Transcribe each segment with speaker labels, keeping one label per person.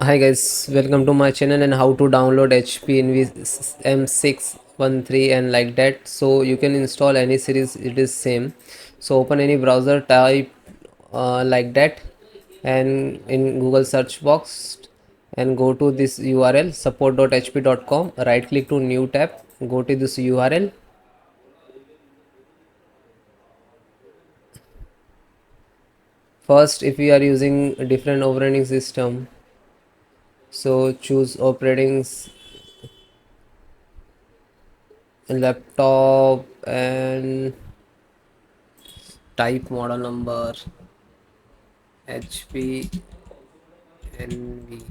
Speaker 1: Hi guys, welcome to my channel and how to download HP M613 and like that. So you can install any series, it is same. So open any browser, type like that, and in Google search box and go to this URL support.hp.com. Right click to new tab, go to this URL. First, if you are using a different operating system, so choose operating laptop and type model number HP NV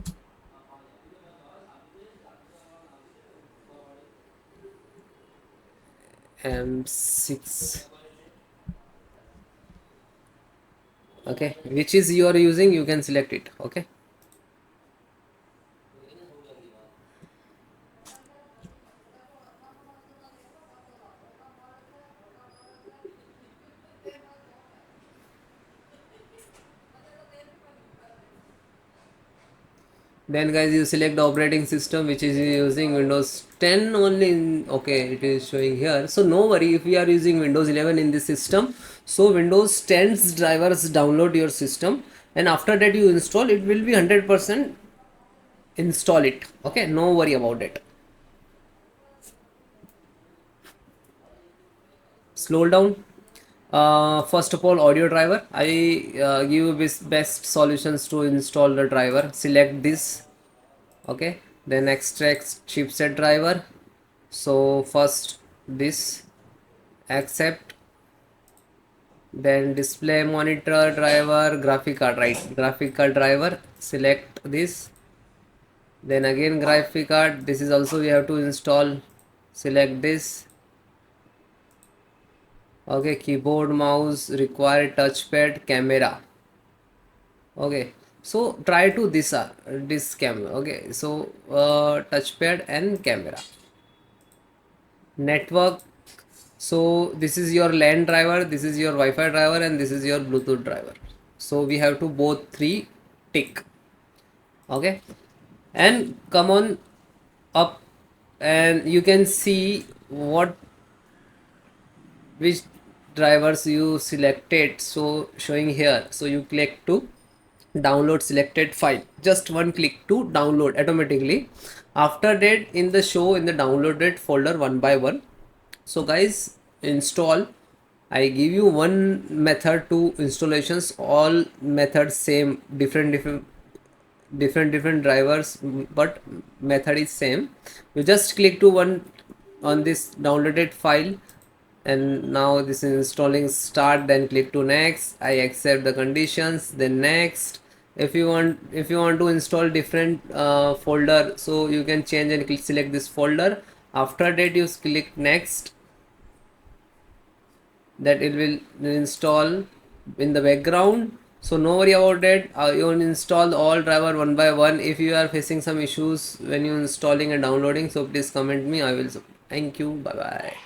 Speaker 1: M6. Okay, which is you are using, you can select it. Okay, then guys you select the operating system which is using Windows 10 only okay, it is showing here. So no worry if we are using Windows 11 in this system. So Windows 10's drivers download your system, and after that you install, it will be 100% install it. Okay, no worry about it. Slow down. First of all, audio driver, I give best solutions to install the driver. Select this. Okay, then extract chipset driver. So first this, accept, then display monitor driver, graphic card, right, graphic card driver, select this, then again graphic card, this is also we have to install, select this. Okay, keyboard, mouse, require touchpad, camera. Okay, so try to this camera. Okay, so touchpad and camera. Network, so this is your LAN driver, this is your Wi-Fi driver, and this is your Bluetooth driver. So we have to both three tick. Okay, and come on up, and you can see what which drivers you selected, so showing here. So you click to download selected file, just one click to download automatically. After that, in the show in the downloaded folder one by one. So guys, install, I give you one method to installations, all methods same, different drivers, but method is same. You just click to one on this downloaded file, and now this is installing start, then click to next. I accept the conditions, then next. If you want to install different folder, so you can change and click select this folder. After that you click next, that it will install in the background. So no worry about that. You will install all driver one by one. If you are facing some issues when you installing and downloading, so please comment me, I will. Thank you, bye bye.